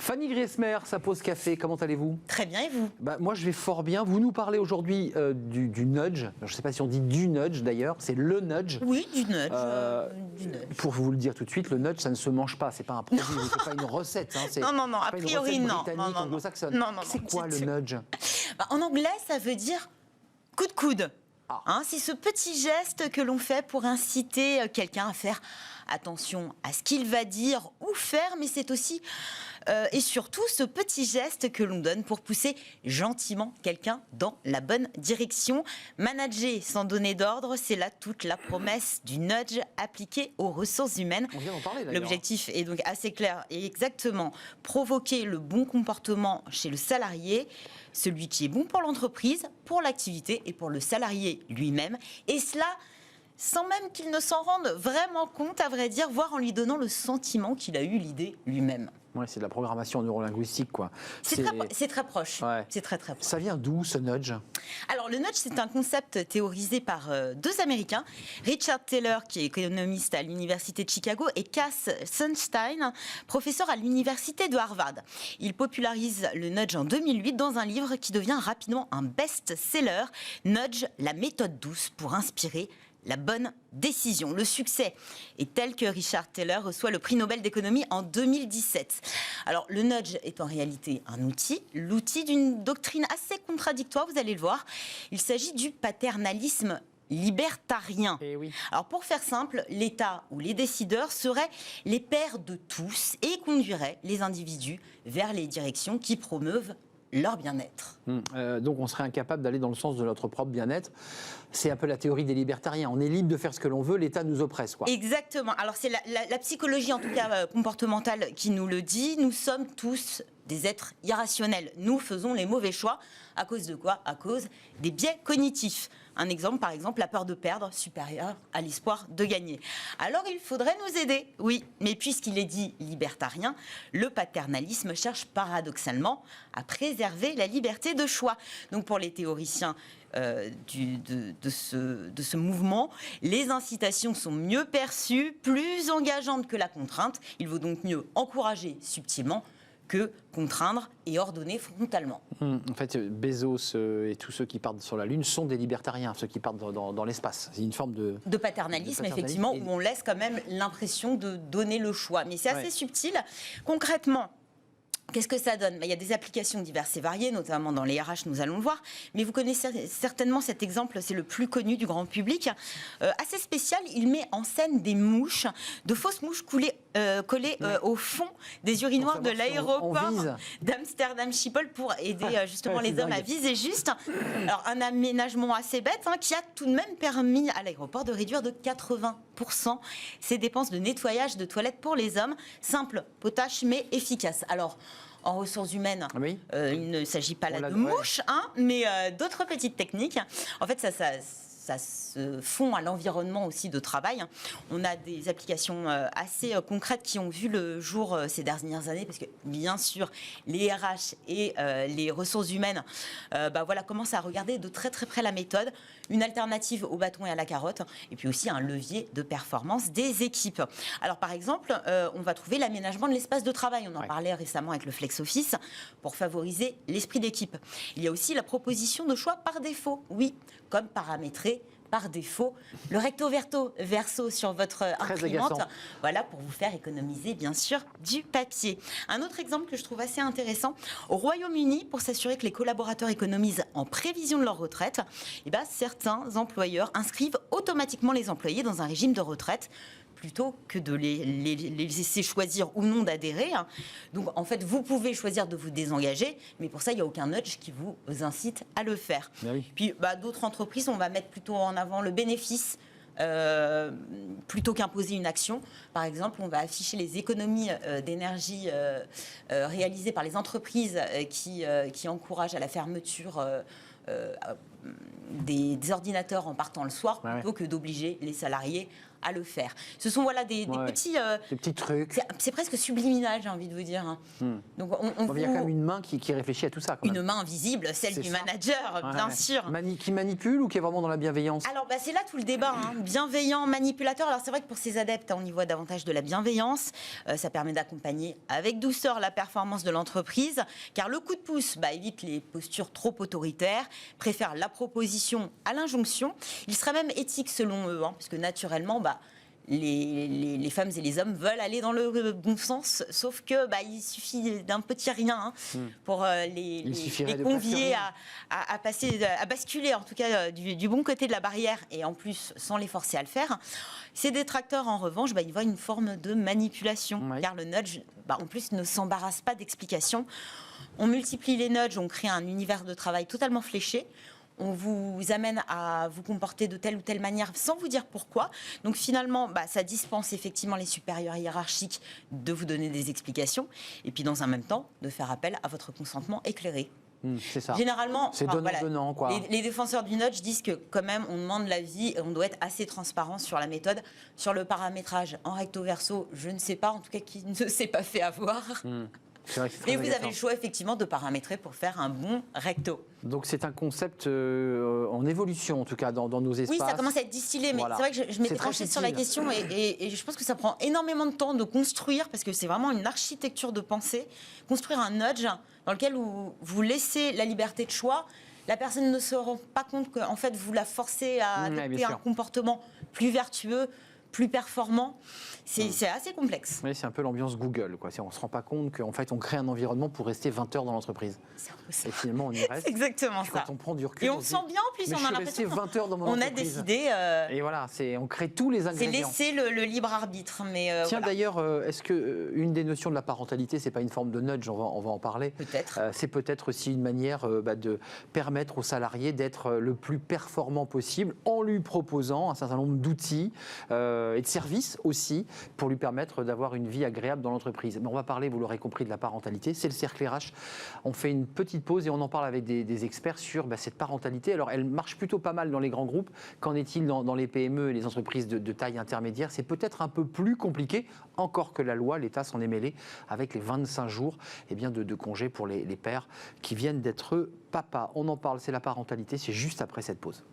Fanny Griesmer, ça pose café, comment allez-vous? Très bien, et vous? Moi je vais fort bien. Vous nous parlez aujourd'hui du nudge. Je ne sais pas si on dit du nudge d'ailleurs, c'est le nudge. Oui, du nudge. Du nudge. Pour vous le dire tout de suite, le nudge ça ne se mange pas, c'est pas un produit, c'est pas une recette. Hein, non, a priori non. C'est quoi le nudge? En anglais, ça veut dire coup de coude. C'est ce petit geste que l'on fait pour inciter quelqu'un à faire attention à ce qu'il va dire ou faire, mais c'est aussi et surtout ce petit geste que l'on donne pour pousser gentiment quelqu'un dans la bonne direction. Manager sans donner d'ordre, c'est là toute la promesse du nudge appliqué aux ressources humaines. On vient d'en parler d'ailleurs. L'objectif est donc assez clair et exactement provoquer le bon comportement chez le salarié, celui qui est bon pour l'entreprise, pour l'activité et pour le salarié lui-même. Et cela sans même qu'il ne s'en rende vraiment compte, à vrai dire, voire en lui donnant le sentiment qu'il a eu l'idée lui-même. Ouais, c'est de la programmation neurolinguistique, quoi. C'est très proche. Ouais. C'est très proche. Ça vient d'où, ce nudge? Alors, le nudge, c'est un concept théorisé par deux Américains, Richard Taylor, qui est économiste à l'Université de Chicago, et Cass Sunstein, professeur à l'Université de Harvard. Il popularise le nudge en 2008 dans un livre qui devient rapidement un best-seller, Nudge, la méthode douce pour inspirer la bonne décision. Le succès est tel que Richard Taylor reçoit le prix Nobel d'économie en 2017. Alors, le nudge est en réalité un outil, l'outil d'une doctrine assez contradictoire, vous allez le voir. Il s'agit du paternalisme libertarien. Oui. Alors, pour faire simple, l'État ou les décideurs seraient les pères de tous et conduiraient les individus vers les directions qui promeuvent leur bien-être. Donc on serait incapable d'aller dans le sens de notre propre bien-être. C'est un peu la théorie des libertariens. On est libre de faire ce que l'on veut, l'État nous oppresse, quoi. Exactement. Alors c'est la psychologie, en tout cas comportementale, qui nous le dit. Nous sommes tous des êtres irrationnels. Nous faisons les mauvais choix. À cause de quoi? À cause des biais cognitifs. Un exemple, par exemple, la peur de perdre supérieure à l'espoir de gagner. Alors il faudrait nous aider, oui. Mais puisqu'il est dit libertarien, le paternalisme cherche paradoxalement à préserver la liberté de choix. Donc pour les théoriciens de ce mouvement, les incitations sont mieux perçues, plus engageantes que la contrainte. Il vaut donc mieux encourager subtilement que contraindre et ordonner frontalement. En fait, Bezos et tous ceux qui partent sur la Lune sont des libertariens, ceux qui partent dans l'espace. C'est une forme de paternalisme, effectivement, où on laisse quand même l'impression de donner le choix. Mais c'est assez subtil. Concrètement, qu'est-ce que ça donne? Il y a des applications diverses et variées, notamment dans les RH, nous allons le voir. Mais vous connaissez certainement cet exemple, c'est le plus connu du grand public. Assez spécial, il met en scène des mouches, de fausses mouches collées au fond des urinoirs de l'aéroport d'Amsterdam Schiphol pour aider justement les hommes à viser juste. Alors un aménagement assez bête qui a tout de même permis à l'aéroport de réduire de 80% ses dépenses de nettoyage de toilettes pour les hommes. Simple, potache, mais efficace. Alors, en ressources humaines, il ne s'agit pas là de mouches, mais d'autres petites techniques. En fait, ça se fond à l'environnement aussi de travail. On a des applications assez concrètes qui ont vu le jour ces dernières années, parce que bien sûr, les RH et les ressources humaines commencent à regarder de très très près la méthode, une alternative au bâton et à la carotte, et puis aussi un levier de performance des équipes. Alors par exemple, on va trouver l'aménagement de l'espace de travail. On en parlait récemment avec le Flex Office, pour favoriser l'esprit d'équipe. Il y a aussi la proposition de choix par défaut, comme paramétrer par défaut le recto verso sur votre imprimante, pour vous faire économiser bien sûr du papier. Un autre exemple que je trouve assez intéressant, au Royaume-Uni, pour s'assurer que les collaborateurs économisent en prévision de leur retraite, certains employeurs inscrivent automatiquement les employés dans un régime de retraite, plutôt que de les laisser choisir ou non d'adhérer. Donc, en fait, vous pouvez choisir de vous désengager, mais pour ça, il n'y a aucun nudge qui vous incite à le faire. Puis, d'autres entreprises, on va mettre plutôt en avant le bénéfice plutôt qu'imposer une action. Par exemple, on va afficher les économies d'énergie réalisées par les entreprises qui encouragent à la fermeture des ordinateurs en partant le soir, plutôt que d'obliger les salariés à le faire. Ce sont des petits trucs. C'est presque subliminal, j'ai envie de vous dire. Donc il y a quand même une main qui réfléchit à tout ça. Une main invisible, celle du manager, bien sûr. Qui manipule ou qui est vraiment dans la bienveillance? Alors c'est là tout le débat. Bienveillant, manipulateur. Alors c'est vrai que pour ces adeptes, on y voit davantage de la bienveillance. Ça permet d'accompagner avec douceur la performance de l'entreprise, car le coup de pouce évite les postures trop autoritaires, préfère la proposition à l'injonction. Il serait même éthique selon eux, parce que naturellement, les femmes et les hommes veulent aller dans le bon sens, sauf que il suffit d'un petit rien pour les convier à basculer en tout cas du bon côté de la barrière, et en plus sans les forcer à le faire. Ces détracteurs en revanche, ils voient une forme de manipulation, car le nudge en plus ne s'embarrasse pas d'explications. On multiplie les nudges, on crée un univers de travail totalement fléché. On vous amène à vous comporter de telle ou telle manière sans vous dire pourquoi. Donc finalement, ça dispense effectivement les supérieurs hiérarchiques de vous donner des explications. Et puis dans un même temps, de faire appel à votre consentement éclairé. C'est ça. Généralement, c'est donnant-donnant, quoi. Les défenseurs du nudge disent que quand même, on demande l'avis et on doit être assez transparent sur la méthode. Sur le paramétrage en recto verso, je ne sais pas, en tout cas qui ne s'est pas fait avoir. Et vous avez le choix effectivement de paramétrer pour faire un bon recto. Donc c'est un concept en évolution en tout cas dans nos espaces. Oui, ça commence à être distillé, mais c'est vrai que je m'étais penchée sur la question et je pense que ça prend énormément de temps de construire, parce que c'est vraiment une architecture de pensée. Construire un nudge dans lequel vous laissez la liberté de choix. La personne ne se rend pas compte qu'en fait vous la forcez à adopter un comportement plus vertueux, plus performant. C'est assez complexe. Oui, c'est un peu l'ambiance Google, quoi. On ne se rend pas compte qu'en fait, on crée un environnement pour rester 20 heures dans l'entreprise. Et finalement, on y reste. C'est exactement ça. Quand on prend du recul, et on sent bien, en plus, on a l'impression 20 heures dans mon on a entreprise. décidé... Et voilà, on crée tous les ingrédients. C'est laisser le libre arbitre. Mais tiens, d'ailleurs, est-ce qu'une des notions de la parentalité, c'est pas une forme de nudge, on va en parler. Peut-être. C'est peut-être aussi une manière de permettre aux salariés d'être le plus performant possible en lui proposant un certain nombre d'outils et de services aussi pour lui permettre d'avoir une vie agréable dans l'entreprise. Mais on va parler, vous l'aurez compris, de la parentalité. C'est le cercle RH. On fait une petite pause et on en parle avec des experts sur cette parentalité. Alors, elle marche plutôt pas mal dans les grands groupes. Qu'en est-il dans les PME et les entreprises de taille intermédiaire? C'est peut-être un peu plus compliqué, encore que la loi, l'État s'en est mêlé, avec les 25 jours de congé pour les pères qui viennent d'être papas. On en parle, c'est la parentalité, c'est juste après cette pause.